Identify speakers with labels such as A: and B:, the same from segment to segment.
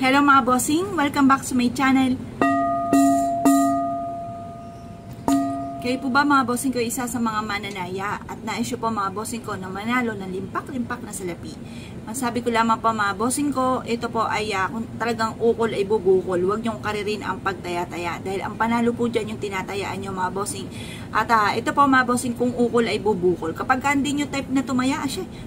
A: Hello mga bossing, welcome back to my channel. Kayo po ba mga bossing ko isa sa mga mananaya at na-issue po mga bossing ko na manalo ng limpak-limpak na salapi? Masabi ko lamang po mga bossing ko, ito po ay kung talagang ukol ay bubukol, huwag niyong karirin ang pagtaya-taya dahil ang panalo po dyan yung tinatayaan niyo mga bossing. At ito po mga bossing, kung ukol ay bubukol, kapag hindi nyo type na tumaya,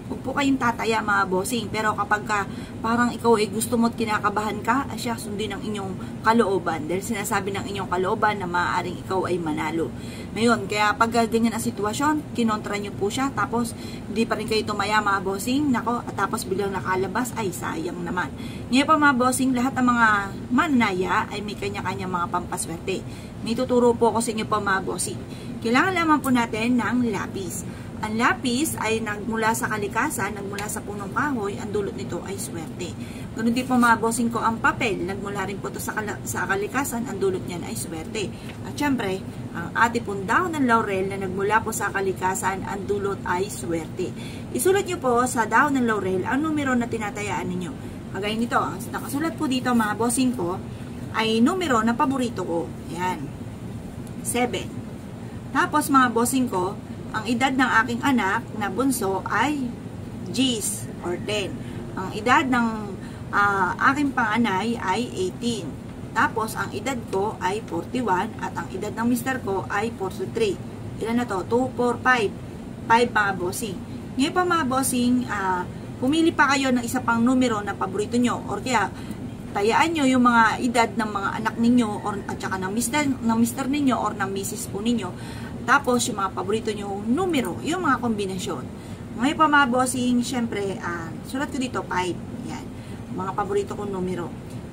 A: huwag po kayong tataya mga bossing. Pero kapag parang ikaw ay gusto mo at kinakabahan ka, sundin ang inyong kalooban dahil sinasabi ng inyong kalooban na maaaring ikaw ay manalo. Ngayon, kaya pag ganyan ang sitwasyon, kinontra nyo po siya, tapos hindi pa rin kayo tumaya mga bossing, nako, at tapos bilang nakalabas, ay sayang naman. Ngayon pa mga bossing, lahat ng mga mananaya ay may kanya-kanya mga pampaswerte. May tuturo po ako sa inyo pa mga bossing. Kailangan lamang po natin ng lapis. Ang lapis ay nagmula sa kalikasan, nagmula sa punong kahoy, ang dulot nito ay swerte. Ganun din po mga bossing ko ang papel, nagmula rin po ito sa kalikasan, ang dulot niyan ay swerte. At syempre, ang ating pong dahon ng laurel na nagmula po sa kalikasan, ang dulot ay swerte. Isulat nyo po sa dahon ng laurel ang numero na tinatayaan ninyo. Kagaya nito, ang nakasulat po dito mga bossing ko, ay numero na paborito ko. Yan, 7. Tapos mga bossing ko, ang edad ng aking anak na bunso ay G's or 10. Ang edad ng aking panganay ay 18. Tapos ang edad ko ay 41 at ang edad ng mister ko ay 43. Ilan na to? 2, 4, 5. 5 mga bossing. Ngayon pa mga bossing, pumili pa kayo ng isa pang numero na paborito nyo or kaya tayaan nyo yung mga edad ng mga anak ninyo or at saka ng mister ninyo or ng misis po ninyo. Tapos yung mga paborito nyo numero, yung mga kombinasyon. Ngayon pa mga bossing, syempre, sulat ko dito 5. Yan, mga paborito kong numero.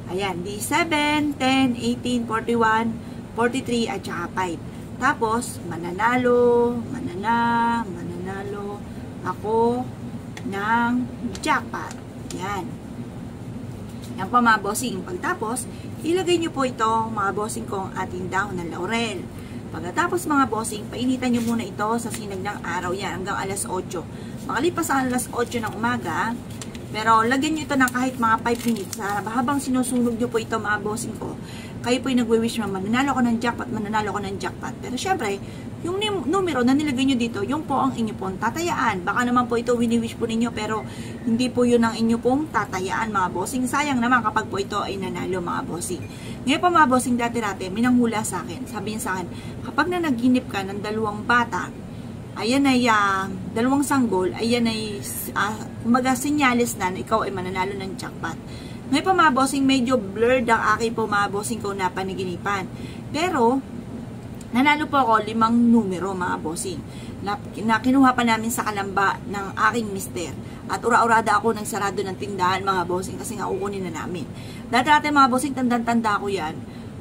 A: Ayan, di 7, 10, 18, 41, 43 at saka 5. Tapos, mananalo ako ng jackpot. Yan. Yan pa mga bossing. Pagtapos, ilagay nyo po ito, mga bossing ko, ang ating dahon ng laurel. Pagkatapos mga bossing, painitan nyo muna ito sa sinag ng araw yan hanggang alas 8. Makalipas ang alas 8 ng umaga, pero lagyan nyo ito ng kahit mga 5 minutes. Habang sinusunog nyo po ito mga bossing ko, kayo po yung nagwe-wish na mananalo ko ng jackpot. Pero syempre, yung numero na nilagay nyo dito, yung po ang inyo pong tatayaan. Baka naman po ito wini-wish po ninyo, pero hindi po yun ang inyo pong tatayaan mga bossing. Sayang naman kapag po ito ay nanalo mga bossing. Ngayon pa mga bossing, dati-dati, minanghula sa akin. Sabihin sa akin, kapag na naginip ka ng 2 bata, ayan ay 2 sanggol, ayan ay kumaga senyales na ikaw ay mananalo ng jackpot. Ngayon pa mga bossing, medyo blurred ang aking po mga bossing ko na paniginipan. Pero, nanalo po ako 5 numero mga bossing na kinuha pa namin sa kalamba ng aking mister. At ura-urada ako ng sarado ng tindahan mga bossing kasi nga ukunin na namin. Dati mga bossing, tanda-tanda ko yan.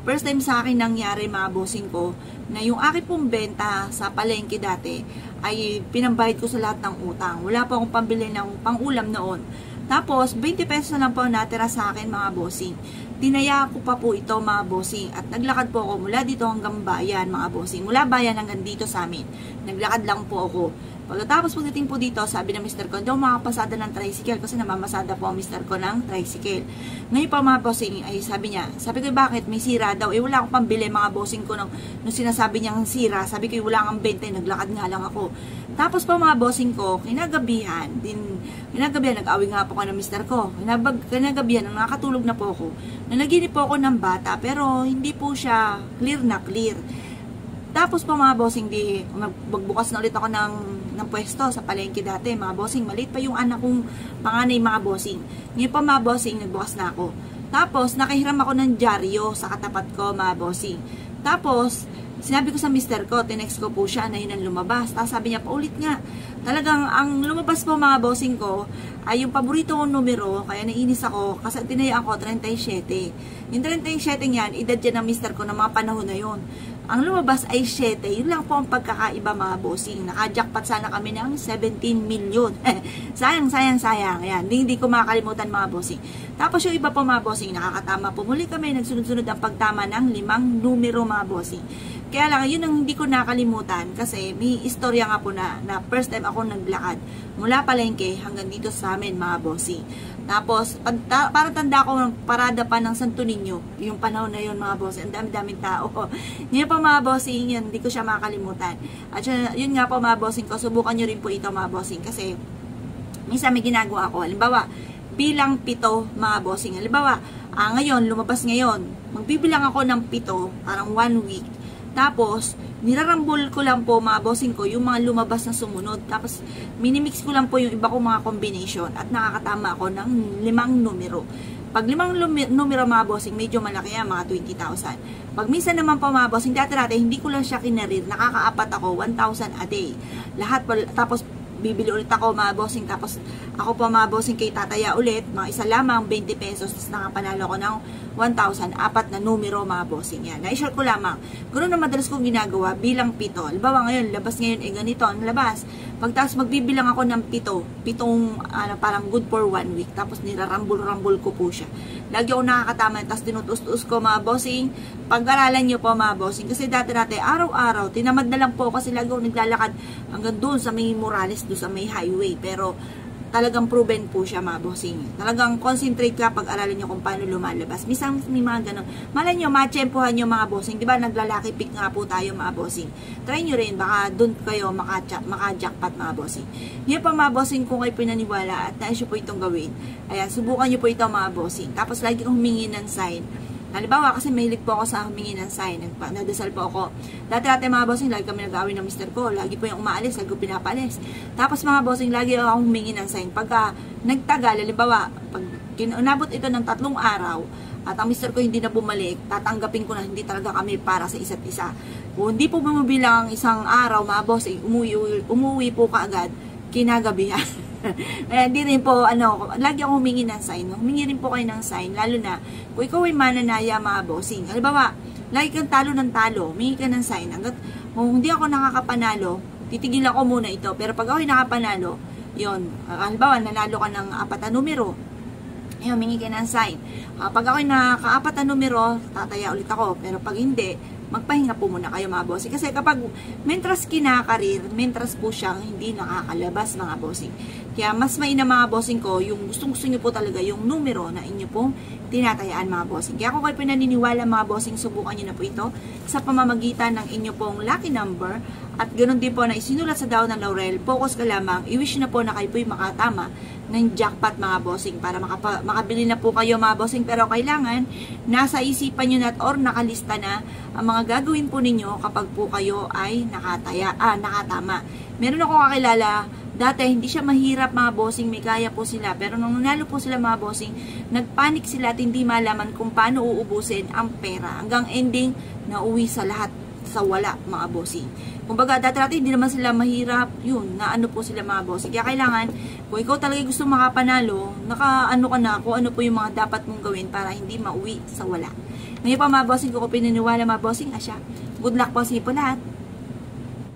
A: First time sa akin nangyari mga bossing ko na yung aking pong benta sa palengke dati ay pinambayad ko sa lahat ng utang. Wala po akong pambili ng pang-ulam noon. Tapos, 20 pesos na lang po natira sa akin mga bossing. Tinaya ko pa po ito mga bossing at naglakad po ako mula dito hanggang bayan mga bossing. Mula bayan hanggang dito sa amin. Naglakad lang po ako. Pagkatapos pagdating po dito, sabi ng mister ko, daw makapasada ng tricycle kasi namamasada po ang mister ko ng tricycle. Ngayon pa mga bossing, ay sabi ko, bakit? May sira daw. Wala akong pambili mga bossing ko nung sinasabi niyang sira. Sabi ko, wala kang benta, naglakad nga lang ako. Tapos pa mga bossing ko, kinagabihan, nag-away nga po ko ng mister ko. Kinagabihan, nang nakatulog na po ako, nanaginip po ako ng bata, pero hindi po siya clear na clear. Tapos pa mga bossing, magbukas na ulit ako ng pwesto sa palengke dati, mga bossing. Maliit pa yung anak kong panganay mga bossing. Ngayon pa mga bossing, nagbukas na ako. Tapos, nakahiram ako ng dyaryo sa katapat ko, mga bossing. Tapos, sinabi ko sa mister ko, tinext ko po siya na yun ang lumabas. Tapos sabi niya, paulit nga. Talagang, ang lumabas po mga bossing ko, ay yung paborito kong numero, kaya nainis ako, kasi tinayaan ko 37. Yung 37 yan, edad yan ng mister ko ng mga panahon na yun. Ang lumabas ay 7. Yun lang po ang pagkakaiba mga bossing. Naka-jackpot sana kami ng 17 million. sayang. Ayan, hindi ko makakalimutan mga bossing. Tapos yung iba po mga bossing, nakakatama po. Muli kami, nagsunod-sunod ang pagtama ng 5 numero mga bossing. Kaya lang, yun ang hindi ko nakalimutan kasi may istorya nga po na first time ako naglakad mula palengke hanggang dito sa amin mga bossing. Tapos, parang tanda ko parada pa ng Santo Niño, yung panahon na yun mga bossing, ang dami-daming tao. Ngayon pa mga bossing, yun, hindi ko siya makalimutan. At yun nga po mga bossing ko, subukan nyo rin po ito mga bossing kasi minsan may ginagawa ako. Halimbawa, bilang 7 mga bossing. Halimbawa, ngayon, lumabas ngayon, magbibilang ako ng 7, parang 1 week. Tapos, nirarambol ko lang po mga bossing ko yung mga lumabas na sumunod. Tapos, minimix ko lang po yung iba kong mga combination at nakakatama ako ng 5 numero. Pag 5 numero mga bossing, medyo malaki yan, mga 20,000. Pag minsan naman po mga bossing, dati hindi ko lang siya kinarir, nakakaapat ako, 1,000 a day. Lahat po, tapos bibili ulit ako mga bossing, tapos ako po mga bossing kay tataya ulit, mga isa lamang 20 pesos, tapos nakapanalo ko ng 1,000, 4 na numero mga bossing yan. Na-share ko lamang. Ganoon na madalas kong ginagawa bilang 7. Halimbawa ngayon, labas ngayon ganito ang labas. Pagtas magbibilang ako ng 7 parang good for 1 week, tapos nirarambol-rambol ko po siya. Lagi ako nakakatama, tapos tinutus-tus ko mga bossing. Pag-aralan nyo po mga bossing, kasi dati araw-araw, tinamad na lang po kasi lagi ako naglalakad hanggang doon sa may Morales, doon sa may highway. Pero talagang proven po siya mga bossing. Talagang concentrate ka pag-aralan nyo kung paano lumalabas. Minsan may mga ganun. Malay nyo, matsyempohan nyo mga bossing. Diba naglalaki pick nga po tayo mga bossing. Try nyo rin, baka doon kayo maka-jackpot mga bossing. Ngayon pa mga bossing, kung kayo pinaniwala at nais nyo po itong gawin, ayan, subukan nyo po ito mga bossing. Tapos lagi kong humingi ng sign. Halimbawa, kasi mahilig po ako sa humingi ng sign. Nagdasal po ako. Dati mga bossing, lagi kami nag-away ng mister ko. Lagi po yung umaalis, lagi ko pinapalis. Tapos mga bossing, lagi ako humingi ng sign. Pagka nagtagal, halimbawa, pag inabot ito ng 3 araw, at ang mister ko hindi na bumalik, tatanggapin ko na hindi talaga kami para sa isa't isa. Kung hindi po bumubilang isang araw, mga bossing, umuwi po kaagad, kinagabihan. Kaya hindi rin po, lagi ako humingi ng sign. Humingi rin po kayo ng sign, lalo na kung ikaw ay mananaya mga bossing. Halimbawa, lagi kang talo ng talo, humingi ka ng sign. Hanggat kung hindi ako nakakapanalo, titigil ako muna ito. Pero pag ako ay nakapanalo, yun, halimbawa, nanalo ka ng 4 na numero, ayun, humingi ka ng sign. Pag ako ay nakaka-4 na numero, tataya ulit ako. Pero pag hindi, magpahinga po muna kayo mga bossing. Kasi kapag mentras kinakarir, mentras po siyang hindi nakakalabas mga bossing. Kaya mas maina mga bossing ko, yung gustong-gusto nyo po talaga yung numero na inyo pong tinatayaan mga bossing. Kaya kung kayo pinaniniwala mga bossing, subukan nyo na po ito sa pamamagitan ng inyo pong lucky number. At ganoon din po na isinulat sa daon ng laurel, focus ka lamang, i-wish na po na kayo po'y makatama ng jackpot mga bossing para makabili na po kayo mga bossing. Pero kailangan nasa isipan nyo na or nakalista na ang mga gagawin po ninyo kapag po kayo ay nakatama. Meron ako kakilala dati, hindi siya mahirap mga bossing, may kaya po sila. Pero nung nanalo po sila mga bossing, nagpanik sila at hindi malaman kung paano uubusin ang pera. Hanggang ending, nauwi sa lahat sa wala mga bossing. Kumbaga, dati hindi naman sila mahirap, yun, naano po sila mga bossing. Kaya kailangan, kung ikaw talaga gusto makapanalo, nakaano ka na kung ano po yung mga dapat mong gawin para hindi mauwi sa wala. Ngayon pa mga bossing, kung pininiwala mga bossing, asya, good luck po sa po lahat.